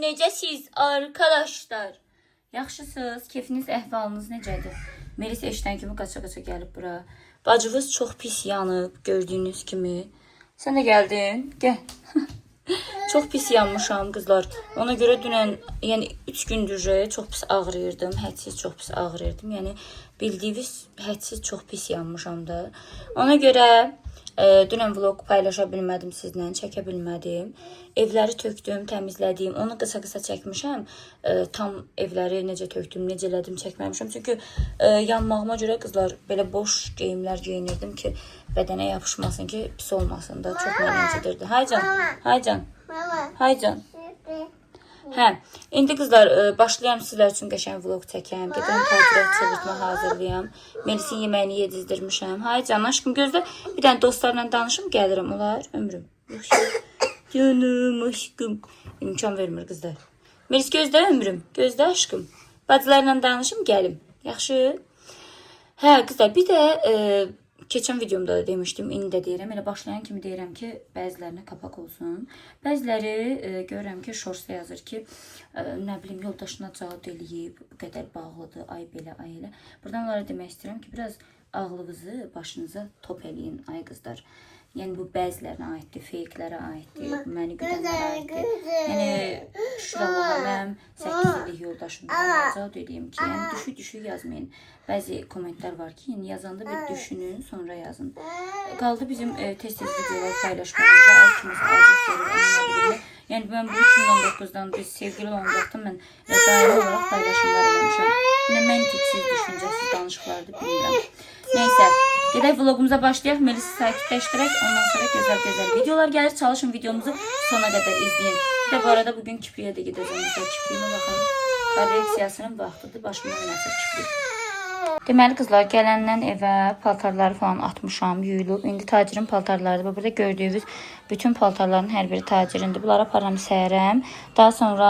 Necəsiz arkadaşlar? Yaxşısınız? Keyfiniz, əhvalınız necədir? Melis eşdən kimi qaça-qaça gəlib bura. Bacınız çox pis yanıb, gördüyünüz kimi. Sən də gəldin? Gəl. Çox pis yanmışam qızlar. Ona görə dünən, yəni 3 gündür çox pis ağrıyırdım. Hədsiz çox pis ağrıyırdım. Yəni bildiyiniz hədsiz çox pis yanmışam da. Ona görə dünən vlog paylaşa bilmədim sizlə, çəkə bilmədim. Evləri tökdüm, təmizlədim. Onu qısa-qısa çəkmişəm. Tam evləri necə tökdüm, necə elədim çəkməmişəm. Çünki yanmağıma görə qızlar belə boş geyimlər geyinirdim ki, bədənə yapışmasın ki, pis olmasın da. Çox mənə incidirdi. Haycan, Haycan, Haycan. Hə, indi qızlar başlayam sizlər üçün qəşəng vlog çəkəm. Gedirəm təcrübə çevirtmə hazırlayam. Melisin yeməyini yedizdirmişəm. Hay canım, aşkım gözlə. Bir dənə dostlarla danışım, gəlirəm olar ömrüm. Yaxşı. Canım, aşkım. İmkan vermir qızlar. Melis gözlə ömrüm. Gözlə aşkım. Bacılarla danışım, gəlim. Yaxşı. Hə qızlar, bir də keçən videomda da demişdim, indi də deyirəm. Elə başlayan kimi deyirəm ki, bəzilərinə kapak olsun. Bəziləri görürəm ki, şorsa yazır ki, nə bilim, yoldaşına cavab eləyib, bu qədər bağlıdır, ay belə, ay elə. Buradan onlara demək istəyirəm ki, biraz ağlınızı başınıza top eləyin, ay qızlar. Yəni bu bəzilərinə aiddir, fake'lərə aiddir, məni güdənlərə aiddir. Yəni şuralığa mən 8 illik yoldaşım cavab edeyim ki, yəni düşü yazmayın. Bəzi kommentlər var ki, yəni yazanda bir düşünün, sonra yazın. Qaldı bizim tez-tez videolar paylaşmamıza, altımıza acıq verir. Yəni mən bu 2019'dan biz sevgili olan vaxtım mən daimi olaraq paylaşımlar eləmişəm. Yəni məntiqsiz, düşüncəsiz danışıqlardı, bilmirəm. Neyse, gedək vlogumuza başlayaq. Melis'i sakitləşdirək. Ondan sonra gözəl-gözəl videolar gəlir. Çalışın videomuzu sona qədər izləyin. Bir də bu arada bugün Kipriyə də gedəcəm. Kipriyimə baxın. Korreksiyasının vaxtıdır. Başıma oynasır Kipriy. Deməli qızlar, gələndən evə paltarları falan atmışam, yuyulub. İndi tacirin paltarlarıdır. Burada gördüyünüz bütün paltarların hər biri tacirindir. Bunlara paramı səyərəm. Daha sonra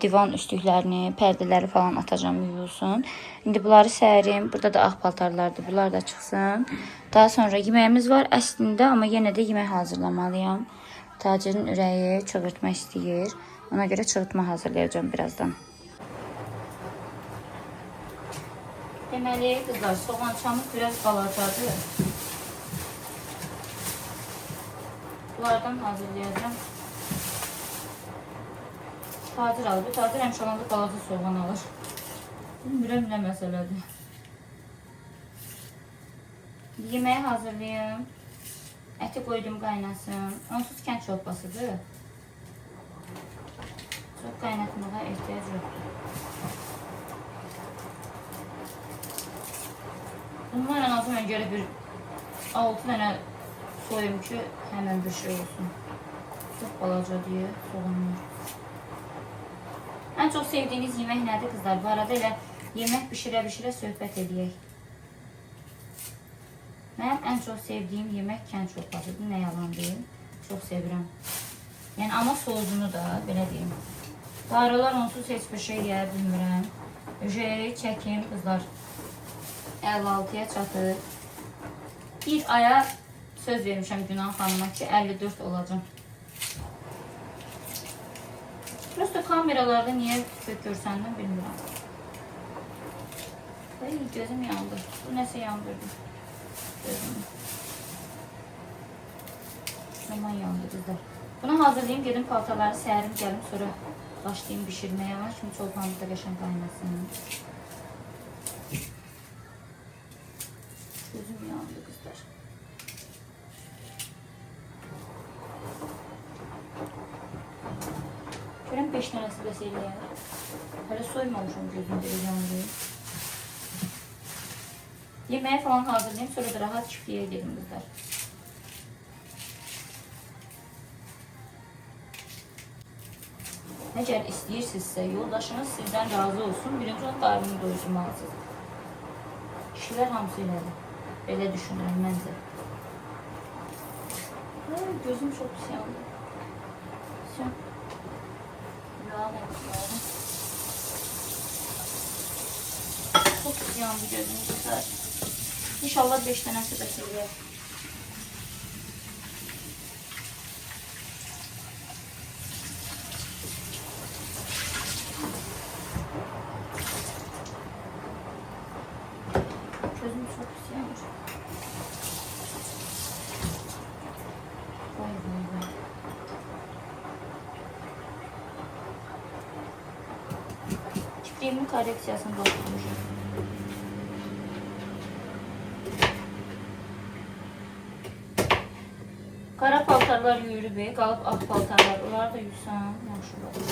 divan üstlüklərini, pərdələri falan atacağım, yuyulsun. İndi bunları səyərim. Burada da ağ paltarlardır. Bunlar da çıxsın. Daha sonra yeməyimiz var əslində, amma yenə də yemək hazırlamalıyam. Tacirin ürəyi çığırtma istəyir. Ona görə çığırtma hazırlayacağım birazdan. Deməli, qızlar, soğançamız biraz balacadır. Bunlardan hazırlayacağım. Tacir alır. Bu tacir həmişə olanda balaca soğan alır. Bilmirəm nə məsələdir. Yeməyi hazırlayayım. Əti qoydum qaynasın. Onsuz kənd çorbasıdır. Çox qaynatmağa ehtiyac yoxdur. Bunlarla azı mən görə bir 6 dənə soyum ki, həmən bir şey olsun. Çox balaca deyə soğanlar. Ən çox sevdiyiniz yemək nədir qızlar? Bu arada elə yemək bişirə-bişirə söhbət edəyək. Mənim ən çox sevdiyim yemək kənd çorbasıdır. Nə yalan deyim. Çox sevirəm. Yəni ama soğuzunu da belə deyim. Bu aralar onsuz heç bir şey yeyə bilmirəm. Çəkim qızlar. 56'ya çatır. Bir aya söz vermişəm Günah xanıma ki 54 olacağım. Prosto kameralarda niye görsəndən bilmirəm. Ay, gözüm yandı. Bu nəsə yandırdı. Gözümü. Aman yandı qızlar. Bunu hazırlayayım, gedim paltaları sərim, gəlim sonra başlayayım bişirməyə. Şimdi çolpamız da qəşəng qaynasın. Gözüm yandı kızlar. Görəm 5 dənəsi bəs eləyər. Hələ soymamışam gözümdə yandı. Yeməyi falan hazırlayayım, sonra da rahat Kipriyə gedim kızlar. Əgər istəyirsinizsə, yoldaşınız sizdən razı olsun, birinci onun qarnını doyurmalısınız. Kişilər hamısı elədir. Belə düşünürəm məncə. Gözüm çox pis yandı. Çok pis yandı gözüm güzel. İnşallah 5 dənəsi bəs eləyər. giyimi korreksiyasında oturmuşum. Qara paltarlar yuyulub, qalıb ağ paltarlar. Onları da yuysam, yaxşı olur.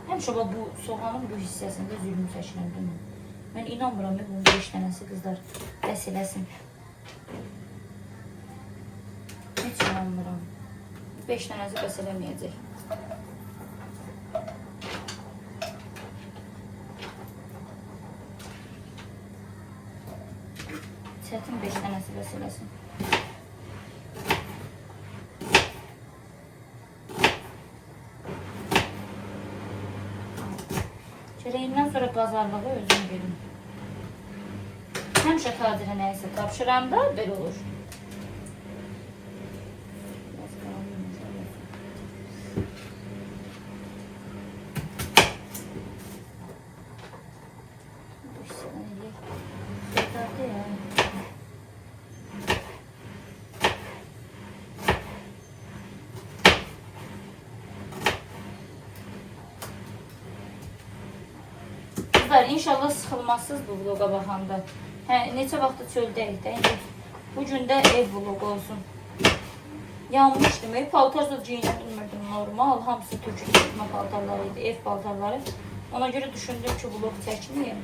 Həmişə bu soğanın bu hissəsində zülüm çəkirəm, değil mi? Mən inanmıram ki, bunun 5 dənəsi qızlar bəs eləsin. Heç inanmıram. 5 dənəsi bəs eləməyəcək. Çətin 5 dənəsi bəs eləsin. Çörəyindən sonra bazarlığı özüm gedim. Həmişə tadirə nəyəsə tapşıranda belə olur. İnşallah sıxılmazsınız bu vloga baxanda. Neçə vaxtda çöldəyik də. Bugün də ev vlogu olsun. Yanmışdım. Paltar da giyinə bilmirdim normal. Hamısı türkü giyinmə paltarlarıydı. Ev paltarları. Ona görə düşündüm ki vlog çəkməyim.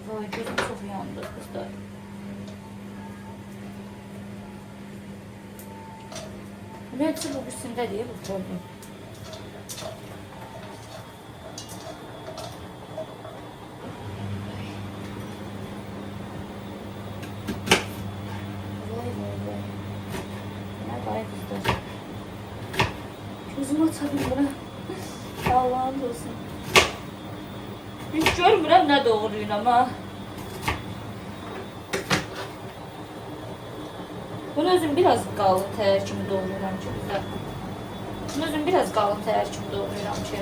Vay gözüm çox yandı kızlar. Üniversite bu birisində deyə bu gördüm. Gözümü açabilmirəm. Allah'ın olsun. Hiç görmürəm nə doğruyum ha. Bunu özüm biraz qalın təyər kimi doğruyuram ki. Bunu özüm biraz qalın təyər kimi doğruyuram ki.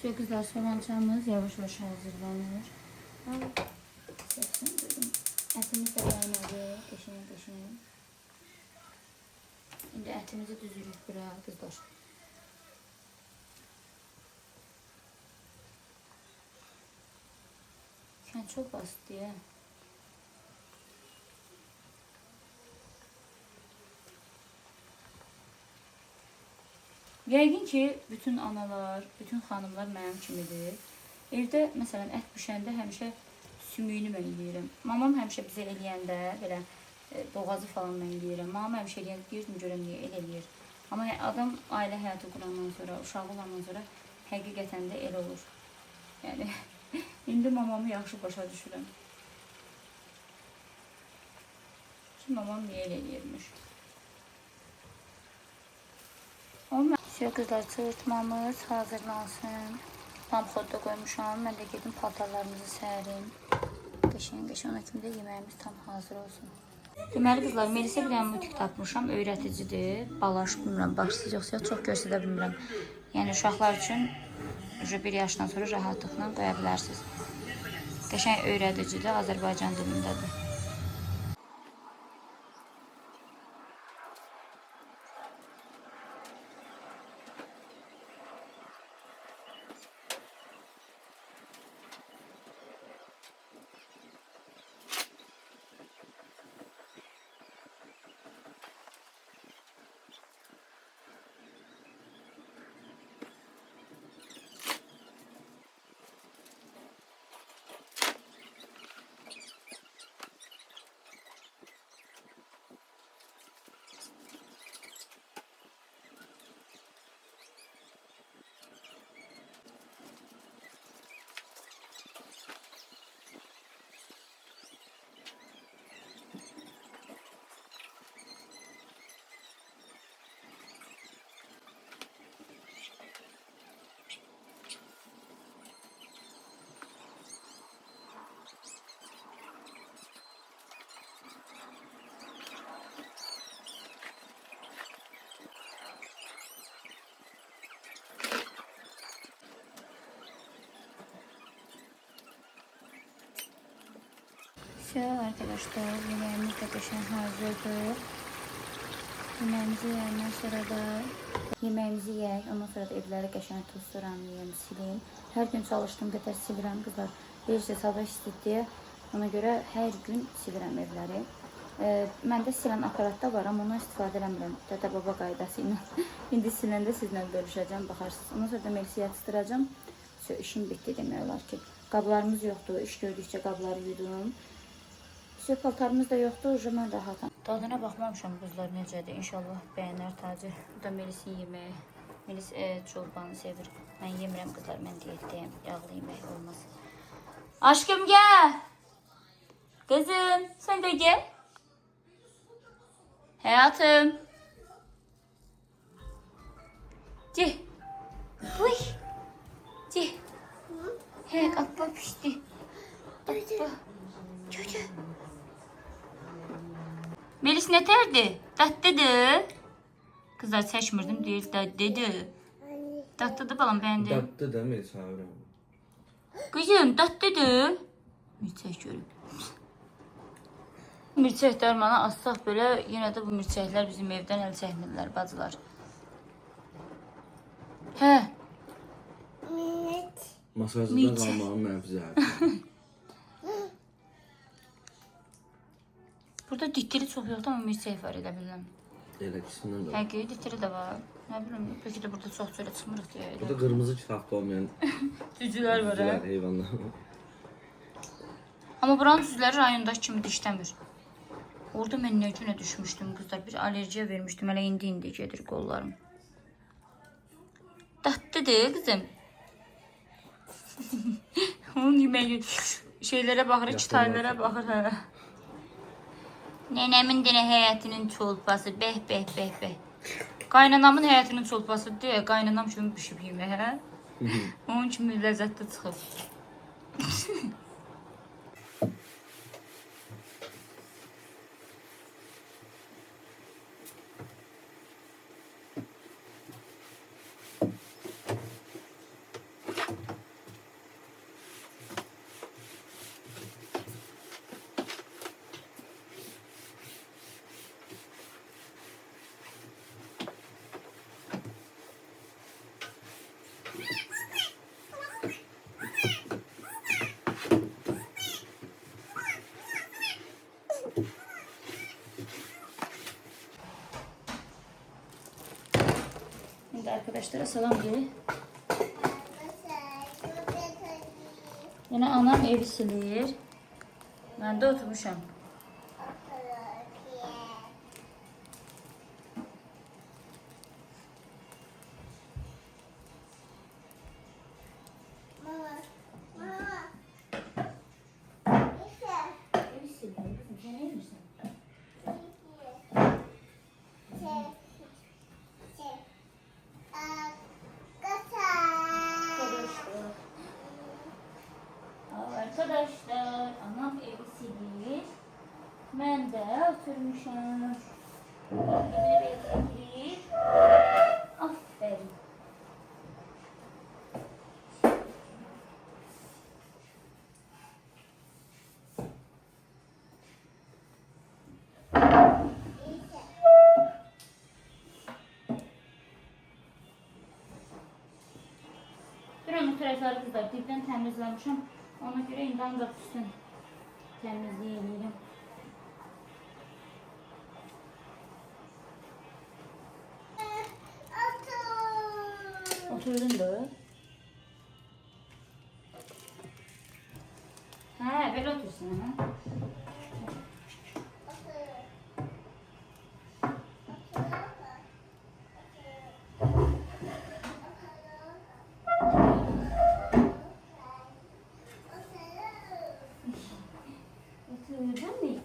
Şöyle kızlar soğancamız yavaş yavaş hazırlanıyor. Etimiz de kaynadı. Peşin. Şimdi etimizi düzülüp bırak kızlar. Yani çok basit ya. Yəqin ki, bütün analar, bütün xanımlar mənim kimidir. Evdə məsələn ət bişəndə həmişə sümüyünü mən yeyirəm. Mamam həmişə bizə eləyəndə belə boğazı falan mən yeyirəm. Mamam həmişə eləyəndə deyirdim görəm niyə el eləyir. Amma adam ailə həyatı qurandan sonra, uşağı olandan sonra həqiqətən də el olur. Yəni indi mamamı yaxşı başa düşürəm. Ki mamam niyə el eləyirmiş. Şöyle kızlar, çığırtmamız hazırlansın. Tam xodda qoymuşam. Mən də gedim paltarlarımızı sərim. Qəşəng ona kimi də yeməyimiz tam hazır olsun. Deməli qızlar, Melisə bir dənə mutik tapmışam. Öyrəticidir. Balaş bilmirəm, başsız yoxsa çox göstərə bilmirəm. Yəni uşaqlar üçün 1 yaşdan sonra rahatlıqla qoya bilərsiniz. Qəşəng öyrədicidir. Azərbaycan dilindədir. Arkadaşlar yemeğimiz de qəşəng hazırdır. Yemeğimizi yiyəndən sonra da yemeğimizi yiyək. Ondan sonra da evləri qəşəng tozduram, sileyim. Hər gün çalışdığım qədər silirəm qızlar. Bilirsiniz, hava istidir. Ona görə hər gün silirəm evləri. Məndə silən aparat da var, amma ondan istifadə eləmirəm. Dədə baba qaydası ilə. İndi siləndə sizlə bölüşəcəm, baxarsınız. Ondan sonra da Melisiyə yatışdıracam. İşim bitdi demək olar ki. Qablarımız yoxdur. İş gördükcə qabları yudum. Paltarımız da yoxdur, mən rahatam. Dadına baxmamışam qızlar necədir. İnşallah bəyənər Tacı. Bu da Melisin yeməyi. Melis çorbanı sevir. Mən yemirəm qızlar, mən diyetdəyim. Yağlı yemək olmaz. Aşkım gəl. Qızım, sən də gəl. Həyatım. Cih. Uy. Cih. Hək, atla pişdi. Atla. Çocuğum. Melis nətərdir? Dadlıdır. Kızlar seçmirdim, deyir dadlıdır. Dadlıdır balam, bəyəndin. Dadlıdır Melis abi. Kızım dadlıdır. Mirçək görüb. Mirçək dərmanı assaq belə, yenə də bu mirçəklər bizim evdən əl çəkmirlər, bacılar. Hə? Masajda qalmağın mənfizəti. Burada ditiri çox yoxdur, amma mirçək var, elə bilirəm. Elə ikisindən də var. Həqiqi ditiri də var. Nə bilirəm, peki də burada çox çölə çıxmırıq deyə. Burada qırmızı kitabda olmayan cücülər var, hə? Heyvanlar. Amma buranın cücüləri rayondakı kimi dişləmir. Orada mən nə günə düşmüşdüm qızlar, bir alerjiya vermişdim, hələ indi gedir qollarım. Dadlıdır qızım. Onun yeməyi şeylərə baxır, çitaylara baxır, hə. Nənəmin denə həyətinin çolpası, bəh. Qaynanamın həyətinin çolpası deyə, qaynanam kimi pişib yemək, hə? Onun kimi ləzzətli çıxıb. Arkadaşlara salam de. Yine anam evi silir. Ben de oturmuşam. Evi silir. Sen ne misin? Arkadaşlar, anam evi silir. Ben de oturmuşam. Evi silir. Aferin. Buranın tarafları kızlar dipten temizlemişim. Ona göre indi ancaq üstün temizleyebilirim. Oturdun da. Ha, böyle otursun ha. Oturdun muyuz?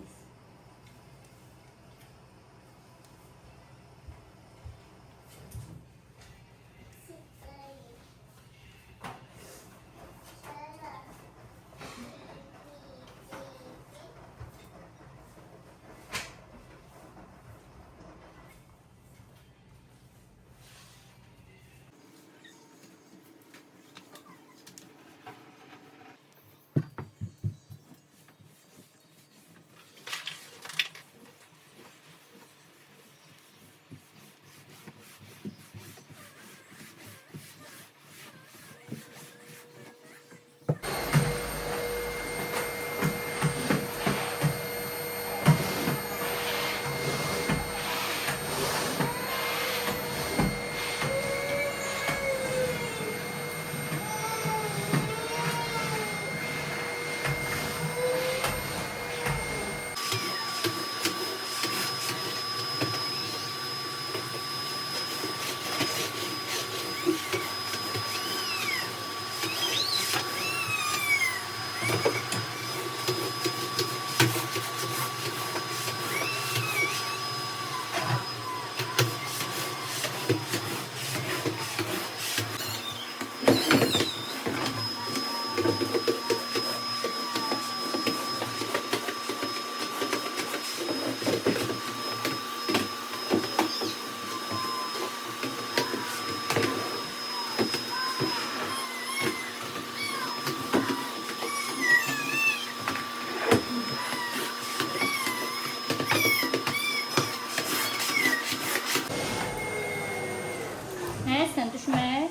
Sen düşme.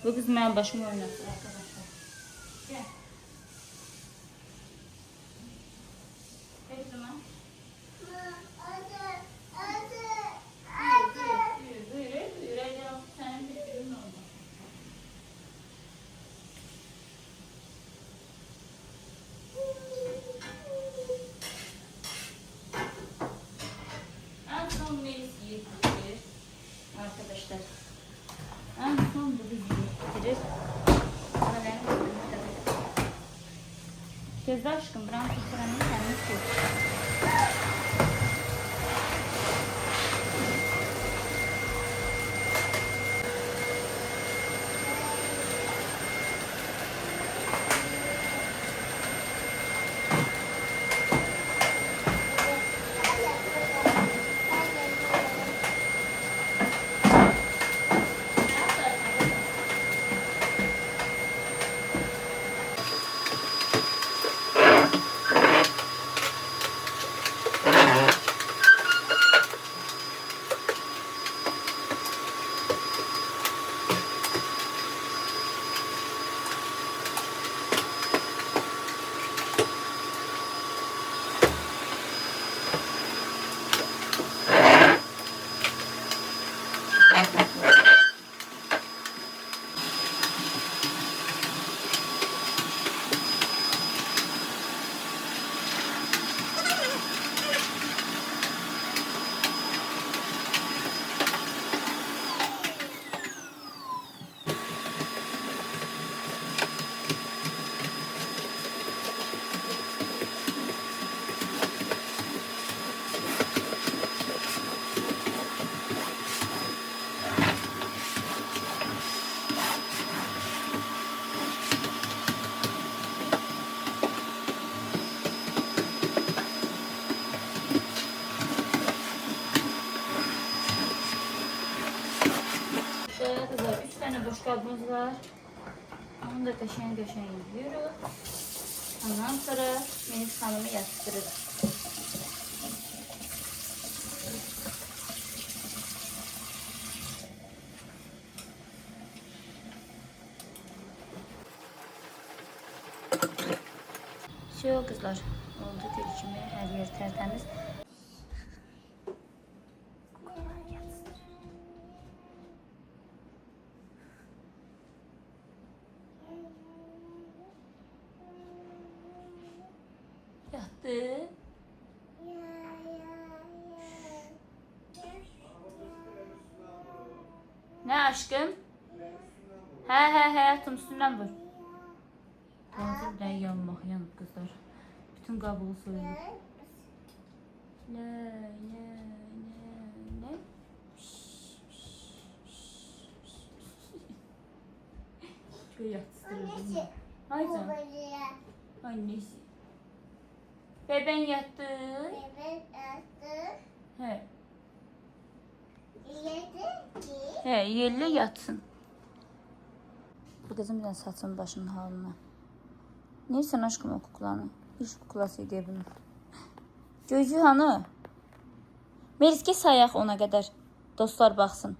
Bu kız benim başımı oynattı arkadaşlar. Gel. Gel kızıma. Buyur. Sen bir ürün oldu. En son Melis yiyecek arkadaşlar. En son bu bitirir. Gözde aşkım, buranın kurtaranını kendisi yok. boşqabımız var. Onu da qəşəng yuyuruq. Ondan sonra Melis xanımı yatırırıq. Şey kızlar, oldu gül kimi, hər yer tərtəmiz. Yatdı. Ne aşkım? He, hayatım üstünden vur. Hazır da yanıb kızlar. Bütün kabuğu soyulur. Ne? Şöyle yatıştırırdım. Hay canım. Annesi. Beben yattı. He. He, yerle yatsın. Bu kızım bir saçın başının halına. Neyse aşkım o kuklanı. Hiç kuklası diye bunu. Gözü hanı. Meriske sayaq ona qədər. Dostlar baxsın.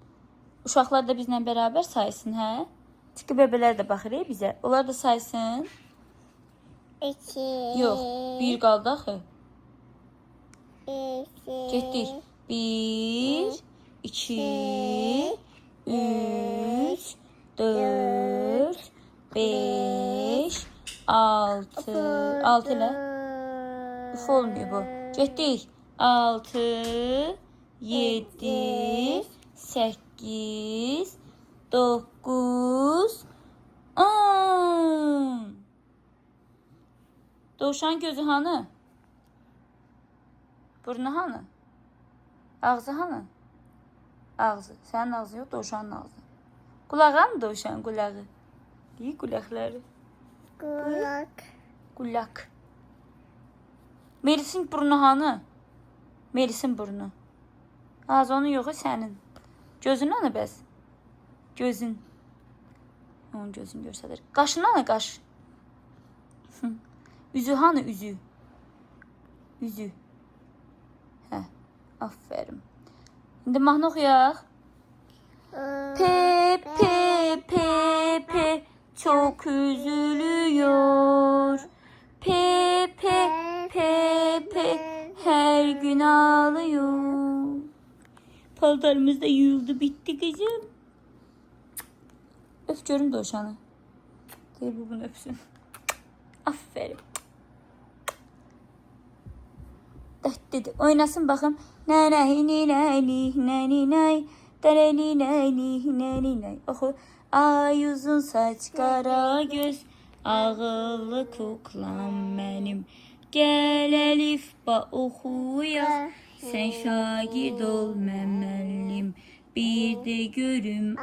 Uşaqlar da bizlə bərabər saysın, hə? Çünki bebelər də baxır bizə. Onlar da saysın. 2. Yox, bir qaldı axı. Getdik. 1, 2, 3, 4, 5, 6. 6 ilə. Uf olmuyor bu. Getdik. 6, 7, 8, 9, 10. Dovşan gözü hanı? Burnu hanı? Ağzı hanı? Ağzı. Sənin ağzı yox, dovşanın ağzı. Qulağı mı dovşan? Qulağı. İyi qulaqları. Qulaq. Melis'in burnu hanı? Melis'in burnu. Az onun yoxu sənin. Gözün hanı bəs? Gözün. Onun gözünü göstərir. Qaşın hanı qaş? Üzü hanı üzü? Üzü. Hə, aferin. İndi mahnı oxuyaq. Pe, çok üzülüyor. Pe, her gün ağlıyor. Paltarımız da yuyuldu, bitti kızım. Öf görüm dovşanı. Gel bu bunu öpsün. Aferin. Dedi. Oynasın bakım. Oxu. Ay uzun saç kara göz, ağıllı kuklam mənim. Gəl əlif ba oxuyaq, sən şagird ol mən müəllim. Bir də görüm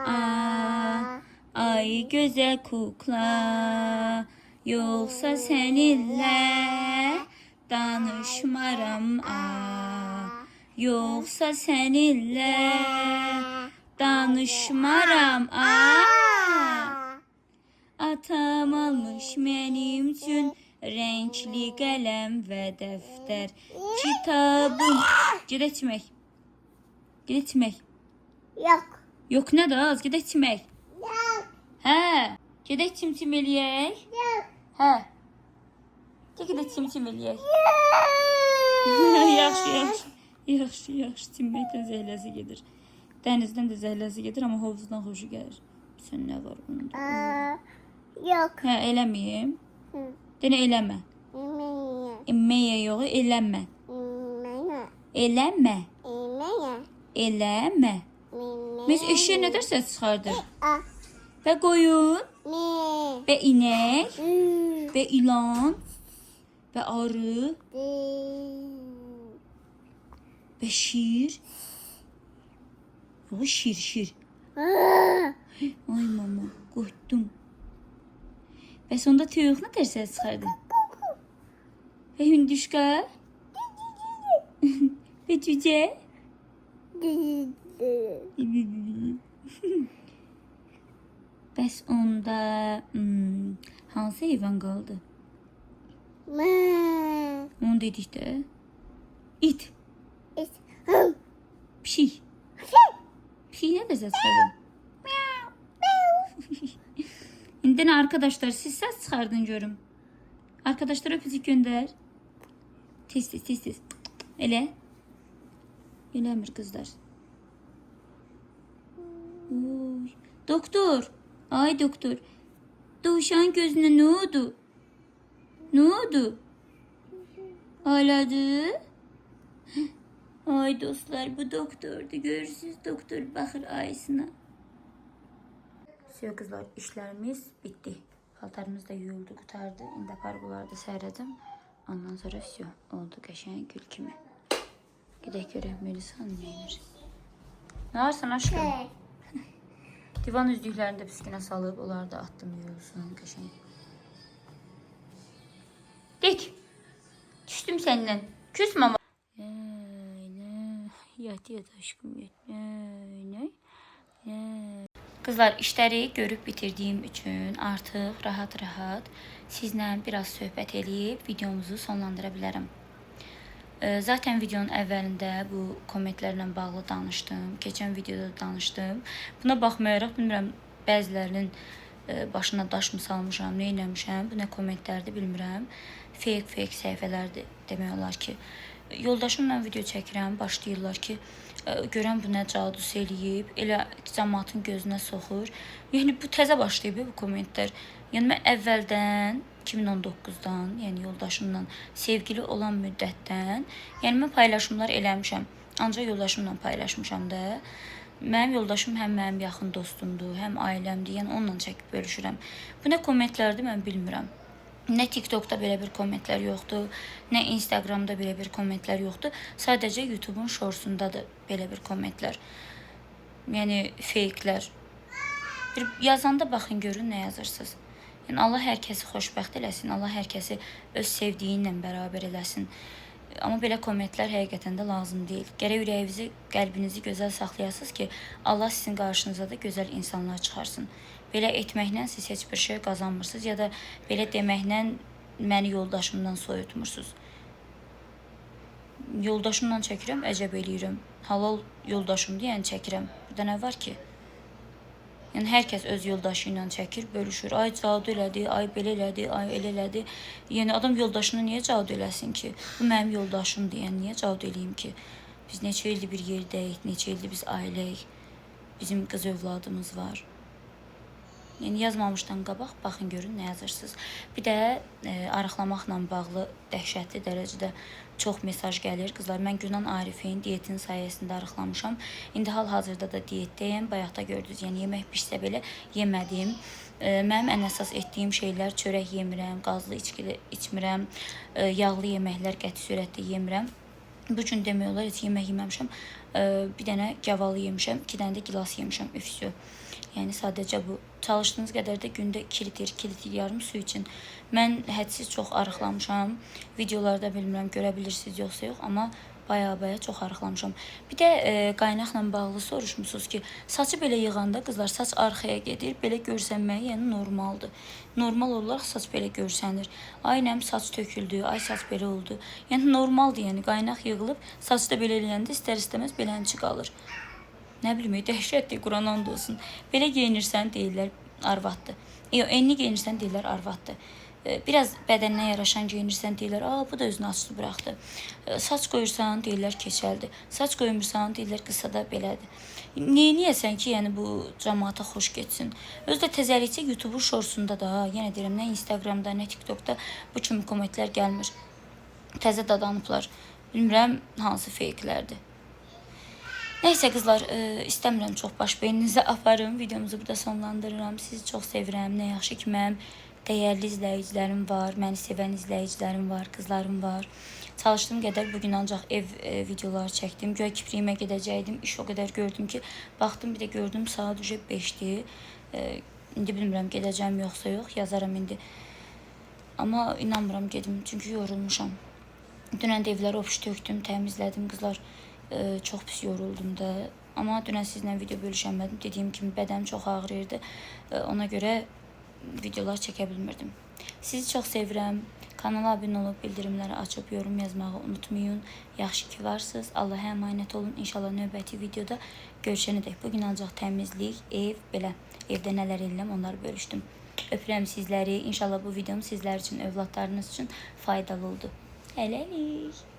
ay gözəl kukla, yoxsa səninlə danışmaram yoxsa səninlə danışmaram Atam almış mənim üçün renkli qələm və dəftər, kitabım. Gedək çimək. Gedək çimək. Yok. Yox nədir az, gedək çimək. Yok. Hə, gedək çim eləyək. Yok. Hə. Gedək çim eləyək. Yaxşı, çimməkdən zəhləsi gedir. Dənizdən də zəhləsi gedir, amma hovuzdan xoşu gəlir. Sən nə var bunda? Yok. Hə, eləməyim. Denə eləmə. Emməyə yox, eləmə. Eləmə. Eləmə. Biz eşeğe nə dər səs çıxardır? Və qoyun, və inək, və ilan, və arı, və şir. O şir. Ay mama, qorxdum. Və sonda toyuq nə dər səs çıxardı? Və hündüşqa? Və cücə? Bəs onda hansı heyvan qaldı? Ma. Onu dedik də. İt. İt. Hım. Pişik. Pişik nə də səs çıxardın? İndi nə arkadaşlar siz səs çıxardın görüm. Arkadaşlar öpücük göndər. Tez. Elə. Eləmir qızlar. Oy. Doktor. Ay doktor. Dovşan gözünə nə oldu? Nə oldu? Ağladı. Ay dostlar bu doktordu. Görürsünüz doktor baxır ayısına. Söy kızlar işlerimiz bitti. Paltarımız da yuyuldu, qutardı. İndi parqolarda sərədim. Ondan sonra все oldu qəşəng gül kimi. Gedək görək Melisa neyinir. Ne varsan aşkım? Hey. Divan üzdüklərini də piskinə salıb, onları da attım yuyulsun qəşəng. Dik. Düşdüm səndən. Küsmə ama. Yat aşkım yat. Kızlar işleri görüp bitirdiğim için artık rahat sizlə biraz söhbət eləyib videomuzu sonlandıra bilərəm. Zaten videonun əvvəlində bu kommentlərlə bağlı danışdım. Keçən videoda danışdım. Buna baxmayaraq bilmirəm bəzilərinin başına daş mı salmışam, nə eləmişəm. Bu nə kommentlərdir bilmirəm. Fake səhifələrdir demək olar ki. Yoldaşımla video çəkirəm, başlayırlar ki, görən bu nə cadus eləyib, elə cəmaatın gözünə soxur. Yəni bu təzə başlayıb bu kommentlər. Yəni mən əvvəldən 2019-dan, yəni yoldaşımla sevgili olan müddətdən, yəni mən paylaşımlar eləmişəm. Ancaq yoldaşımla paylaşmışam da. Mənim yoldaşım həm mənim yaxın dostumdur, həm ailəmdir. Yəni onunla çəkib bölüşürəm. Bu nə kommentlərdir mən bilmirəm. Nə TikTokda belə bir kommentlər yoxdur, nə Instagramda belə bir kommentlər yoxdur. Sadəcə YouTube'un shortsundadır belə bir kommentlər. Yəni fake'lər. Bir yazanda baxın görün nə yazırsınız. Yəni Allah hər kəsi xoşbəxt eləsin, Allah hər kəsi öz sevdiyi ilə bərabər eləsin. Amma belə kommentlər həqiqətən də lazım deyil. Gərək ürəyinizi, qəlbinizi gözəl saxlayasınız ki, Allah sizin qarşınıza da gözəl insanlar çıxarsın. Belə etməklə siz heç bir şey qazanmırsınız ya da belə deməklə məni yoldaşımdan soyutmursunuz. Yoldaşımla çəkirəm, əcəb eləyirəm. Halal yoldaşımdır, yəni çəkirəm. Burada nə var ki? Yəni hər kəs öz yoldaşı ilə çəkir, bölüşür. Ay cadu elədi, ay belə elədi, ay elə elədi. Yəni adam yoldaşına niyə cadu eləsin ki? Bu mənim yoldaşımdır, yəni niyə cadu eləyim ki? Biz neçə ildir bir yerdəyik, neçə ildir biz ailəyik. Bizim qız övladımız var. Yəni yazmamışdan qabaq baxın görün nə yazırsınız. Bir də arıqlamaqla bağlı dəhşətli dərəcədə çox mesaj gəlir. Qızlar, mən Günan Arifin diyetin sayəsində arıqlamışam. İndi hal-hazırda da diyetdəyəm. Bayaqda gördünüz, yəni yemək pişsə belə yemədim. Mənim ən əsas etdiyim şeylər çörək yemirəm, qazlı içkili içmirəm, yağlı yeməklər qəti surətdə yemirəm. Bu gün demək olar heç yemək yeməmişəm. Bir dənə gavalı yemişəm, 2 dənə də gilas yemişəm. Üfsü. Yəni sadəcə bu. Çalışdığınız qədər də gündə 2 litr yarım su için. Mən hədsiz çox arıqlamışam. Videolarda bilmirəm görə bilirsiniz yoxsa yox, amma baya çox arıqlamışam. Bir də qaynaqla bağlı soruşmusunuz ki, saçı belə yığanda qızlar saç arxaya gedir. Belə görsənməyi yəni normaldır. Normal olaraq saç belə görsənir. Ay nəm saç töküldü, ay saç belə oldu. Yəni normaldır, yəni qaynaq yığılıb saç da belə eləyəndə istər-istəməz belənçi qalır. Nə bilim, dəhşətdir, Quran and olsun. Belə geyinirsən deyirlər arvaddır. Yox, enli geyinirsən deyirlər arvaddır. Biraz bədəninə yaraşan geyinirsən deyirlər, bu da özünü açlı buraxdı. Saç qoyursan deyirlər keçəldir. Saç qoymursan deyirlər qısa da belədir. Neyəyəsən ki, yəni bu cəmaata xoş getsin. Özü də təzəlikcə YouTube'un shortsunda da, yenə deyirəm, nə Instagramda, nə TikTokda bu kimi kommentlər gəlmir. Təzə dadanıblar. Bilmirəm hansı fake'lərdir. Neyse kızlar, istəmirəm çox baş beyninizə aparım. Videomuzu burada sonlandırıram. Sizi çox sevirəm. Nə yaxşı ki, mənim dəyərli izləyicilərim var. Məni sevən izləyicilərim var, qızlarım var. Çalışdığım qədər bugün ancaq ev videoları çəkdim. Göy Kipriyimə gedəcəkdim. İş o qədər gördüm ki, baxdım bir də gördüm saat 5-dir. İndi bilmirəm gedəcəm yoxsa yox. Yazaram indi. Amma inanmıram gedim. Çünki yorulmuşam. Dünən də evləri opuş tökdüm, təmizlədim qızlar. Çox pis yoruldum da. Amma dünən sizlə video bölüşəmədim. Dediyim kimi bədənim çox ağrıyırdı. Ona görə videolar çəkə bilmirdim. Sizi çox sevirəm. Kanala abunə olub, bildirimləri açıb, yorum yazmağı unutmayın. Yaxşı ki varsınız. Allah'a əmanət olun. İnşallah növbəti videoda görüşənədək. Bugün ancaq təmizlik, ev, belə evdə nələr edirəm onları bölüşdüm. Öpürəm sizləri. İnşallah bu videom sizlər üçün, övladlarınız üçün faydalı oldu. Hələlik.